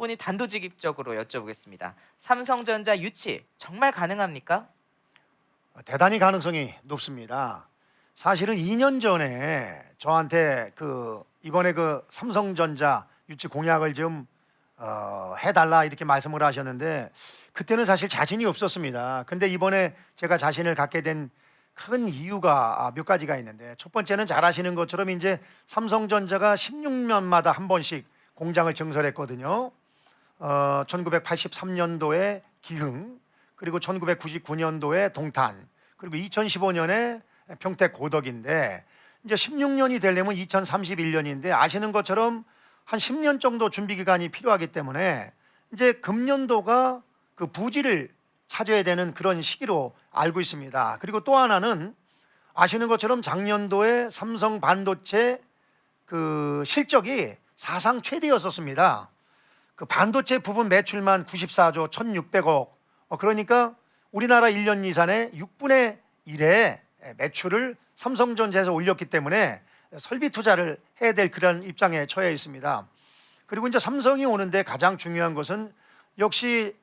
후보님 단도직입적으로 여쭤보겠습니다. 삼성전자 유치 정말 가능합니까? 대단히 가능성이 높습니다. 사실은 2년 전에 저한테 이번에 삼성전자 유치 공약을 좀 해달라 이렇게 말씀을 하셨는데 그때는 사실 자신이 없었습니다. 근데 이번에 제가 자신을 갖게 된 큰 이유가 몇 가지가 있는데, 첫 번째는 잘 아시는 것처럼 이제 삼성전자가 16년마다 한 번씩 공장을 증설했거든요. 1983년도에 기흥, 그리고 1999년도에 동탄, 그리고 2015년에 평택 고덕인데, 이제 16년이 되려면 2031년인데 아시는 것처럼 한 10년 정도 준비 기간이 필요하기 때문에 이제 금년도가 그 부지를 찾아야 되는 그런 시기로 알고 있습니다. 그리고 또 하나는 아시는 것처럼 작년도에 삼성 반도체 그 실적이 사상 최대였었습니다. 그 반도체 부분 매출만 94조 1,600억. 그러니까 우리나라 1년 예산의 6분의 1의 매출을 삼성전자에서 올렸기 때문에 설비 투자를 해야 될 그런 입장에 처해 있습니다. 그리고 이제 삼성이 오는데 가장 중요한 것은 역시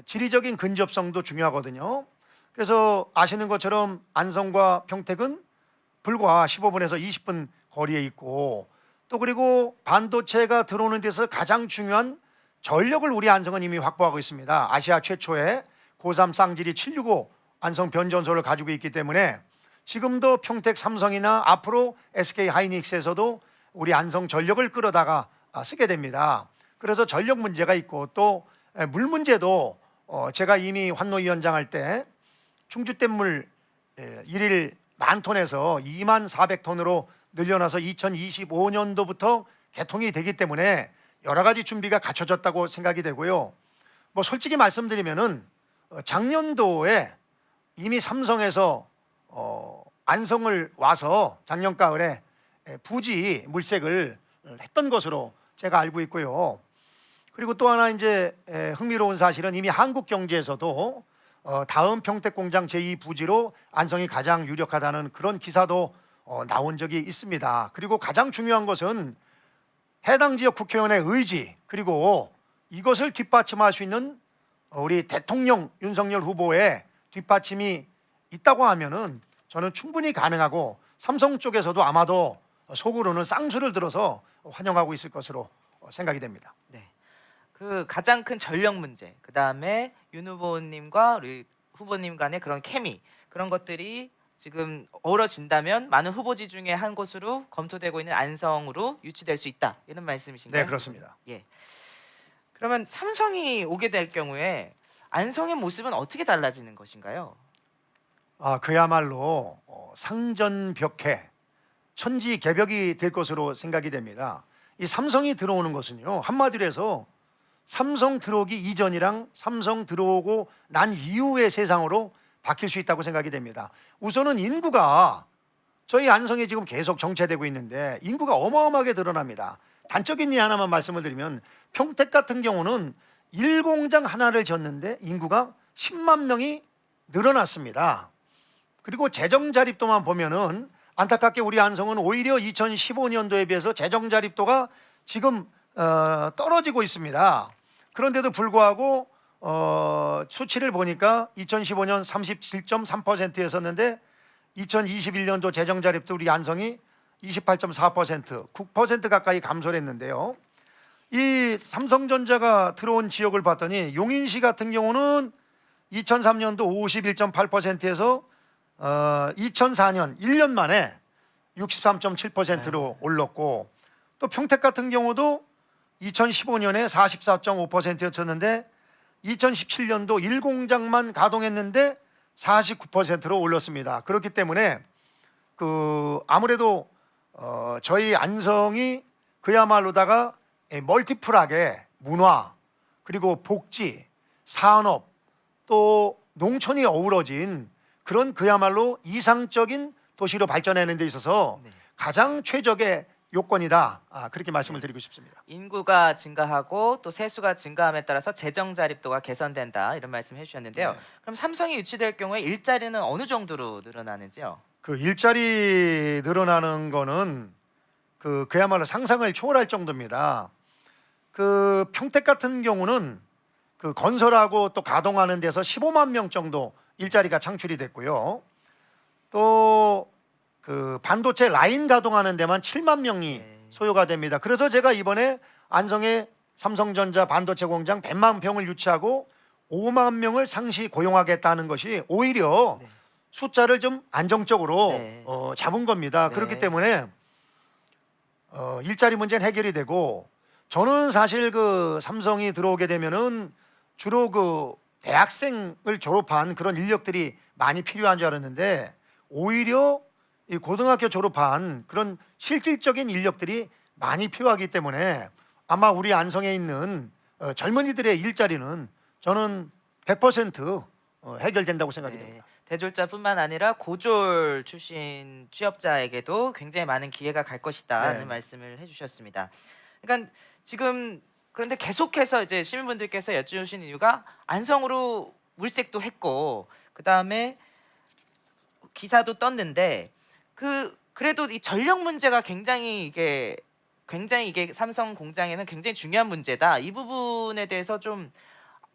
지리적인 근접성도 중요하거든요. 그래서 아시는 것처럼 안성과 평택은 불과 15분에서 20분 거리에 있고, 또 그리고 반도체가 들어오는 데서 가장 중요한 전력을 우리 안성은 이미 확보하고 있습니다. 아시아 최초의 고3 쌍질이 765 안성 변전소를 가지고 있기 때문에 지금도 평택 삼성이나 앞으로 SK 하이닉스에서도 우리 안성 전력을 끌어다가 쓰게 됩니다. 그래서 전력 문제가 있고 또 물 문제도 제가 이미 환노위원장 할 때 충주댐물 1일 10,000톤에서 24,000톤으로 늘려놔서 2025년도부터 개통이 되기 때문에 여러 가지 준비가 갖춰졌다고 생각이 되고요. 뭐 솔직히 말씀드리면은 작년도에 이미 삼성에서 안성을 와서 작년 가을에 부지 물색을 했던 것으로 제가 알고 있고요. 그리고 또 하나 이제 흥미로운 사실은 이미 한국경제에서도 다음 평택공장 제2부지로 안성이 가장 유력하다는 그런 기사도 나온 적이 있습니다. 그리고 가장 중요한 것은 해당 지역 국회의원의 의지, 그리고 이것을 뒷받침할 수 있는 우리 대통령 윤석열 후보의 뒷받침이 있다고 하면은 저는 충분히 가능하고 삼성 쪽에서도 아마도 속으로는 쌍수를 들어서 환영하고 있을 것으로 생각이 됩니다. 네. 그 가장 큰 전력 문제, 그 다음에 윤 후보님과 우리 후보님 간의 그런 케미, 그런 것들이 지금 어우러진다면 많은 후보지 중에 한 곳으로 검토되고 있는 안성으로 유치될 수 있다, 이런 말씀이신가요? 네, 그렇습니다. 예. 그러면 삼성이 오게 될 경우에 안성의 모습은 어떻게 달라지는 것인가요? 그야말로 상전벽해, 천지개벽이 될 것으로 생각이 됩니다. 이 삼성이 들어오는 것은요, 한마디로 해서 삼성 들어오기 이전이랑 삼성 들어오고 난 이후의 세상으로 바뀔 수 있다고 생각이 됩니다. 우선은 인구가 저희 안성에 지금 계속 정체되고 있는데 인구가 어마어마하게 늘어납니다. 단적인 예 하나만 말씀을 드리면 평택 같은 경우는 1공장 하나를 졌는데 인구가 10만 명이 늘어났습니다. 그리고 재정 자립도만 보면은 안타깝게 우리 안성은 오히려 2015년도에 비해서 재정 자립도가 지금 떨어지고 있습니다. 그런데도 불구하고 수치를 보니까 2015년 37.3%였었는데 2021년도 재정 자립도 우리 안성이 28.4%, 9% 가까이 감소를 했는데요. 이 삼성전자가 들어온 지역을 봤더니 용인시 같은 경우는 2003년도 51.8%에서 2004년 1년 만에 63.7%로 올랐고, 또 평택 같은 경우도 2015년에 44.5%였었는데 2017년도 1공장만 가동했는데 49%로 올랐습니다. 그렇기 때문에 아무래도 저희 안성이 그야말로다가 멀티플하게 문화, 그리고 복지, 산업, 또 농촌이 어우러진 그런 그야말로 이상적인 도시로 발전하는 데 있어서 네. 가장 최적의 요건이다, 그렇게 말씀을 드리고 싶습니다. 인구가 증가하고 또 세수가 증가함에 따라서 재정 자립도가 개선된다, 이런 말씀 해주셨는데요. 네. 그럼 삼성이 유치될 경우에 일자리는 어느 정도로 늘어나는지요? 그 일자리 늘어나는 거는 그야말로 상상을 초월할 정도입니다. 그 평택 같은 경우는 그 건설하고 또 가동하는 데서 15만 명 정도 일자리가 창출이 됐고요. 또 그 반도체 라인 가동하는 데만 7만 명이 네. 소요가 됩니다. 그래서 제가 이번에 안성에 삼성전자 반도체 공장 100만 평을 유치하고 5만 명을 상시 고용하겠다는 것이 오히려 네. 숫자를 좀 안정적으로 네. 잡은 겁니다. 네. 그렇기 때문에 일자리 문제는 해결이 되고, 저는 사실 그 삼성이 들어오게 되면은 주로 그 대학생을 졸업한 그런 인력들이 많이 필요한 줄 알았는데 오히려 이 고등학교 졸업한 그런 실질적인 인력들이 많이 필요하기 때문에 아마 우리 안성에 있는 젊은이들의 일자리는 저는 100% 해결된다고 생각이 네. 됩니다. 대졸자뿐만 아니라 고졸 출신 취업자에게도 굉장히 많은 기회가 갈 것이다는 네. 말씀을 해주셨습니다. 그러니까 지금 그런데 계속해서 이제 시민분들께서 여쭈신 이유가 안성으로 물색도 했고 그 다음에 기사도 떴는데 그래도 이 전력 문제가 굉장히 이게 삼성 공장에는 굉장히 중요한 문제다. 이 부분에 대해서 좀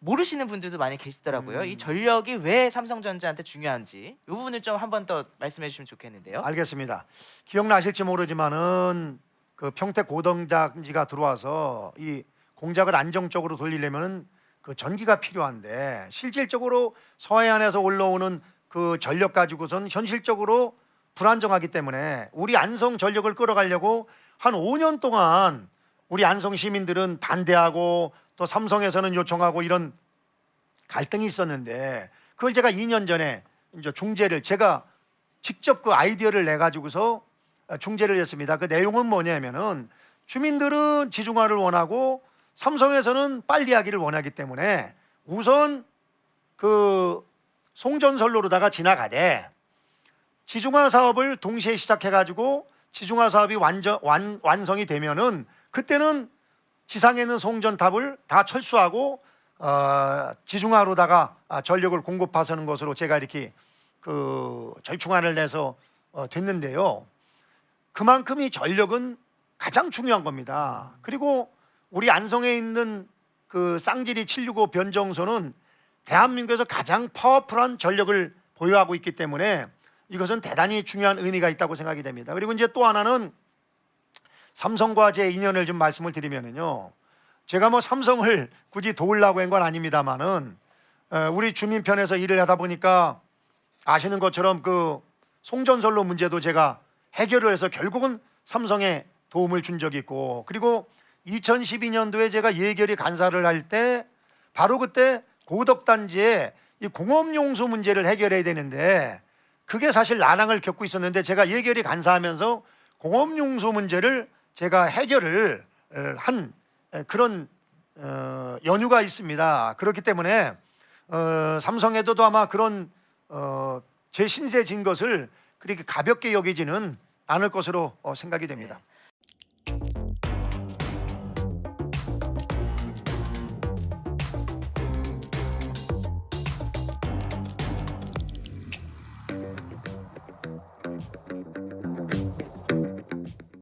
모르시는 분들도 많이 계시더라고요. 이 전력이 왜 삼성전자한테 중요한지 이 부분을 좀 한 번 더 말씀해 주시면 좋겠는데요. 알겠습니다. 기억나실지 모르지만은 그 평택 고동장지가 들어와서 이 공장을 안정적으로 돌리려면은 그 전기가 필요한데 실질적으로 서해안에서 올라오는 그 전력 가지고선 현실적으로 불안정하기 때문에 우리 안성 전력을 끌어가려고 한 5년 동안 우리 안성 시민들은 반대하고 또 삼성에서는 요청하고 이런 갈등이 있었는데 그걸 제가 2년 전에 이제 중재를 제가 직접 그 아이디어를 내 가지고서 중재를 했습니다. 그 내용은 뭐냐면은 주민들은 지중화를 원하고 삼성에서는 빨리 하기를 원하기 때문에 우선 그 송전선로로다가 지나가되 지중화 사업을 동시에 시작해 가지고 지중화 사업이 완성이 되면은 그때는 지상에 있는 송전탑을 다 철수하고 지중화로다가 전력을 공급하자는 것으로 제가 이렇게 그 절충안을 내서 됐는데요. 그만큼 이 전력은 가장 중요한 겁니다. 그리고 우리 안성에 있는 그 쌍지리 765 변정소는 대한민국에서 가장 파워풀한 전력을 보유하고 있기 때문에 이것은 대단히 중요한 의미가 있다고 생각이 됩니다. 그리고 이제 또 하나는 삼성과 제 인연을 좀 말씀을 드리면은요. 제가 뭐 삼성을 굳이 도우려고 한 건 아닙니다만은 우리 주민 편에서 일을 하다 보니까 아시는 것처럼 그 송전선로 문제도 제가 해결을 해서 결국은 삼성에 도움을 준 적이 있고, 그리고 2012년도에 제가 예결위 간사를 할 때 바로 그때 고덕단지에 이 공업용수 문제를 해결해야 되는데 그게 사실 난항을 겪고 있었는데 제가 예결위 간사하면서 공업용수 문제를 제가 해결을 한 그런 연유가 있습니다. 그렇기 때문에 삼성에도 아마 그런 제 신세 진 것을 그렇게 가볍게 여기지는 않을 것으로 생각이 됩니다. 네.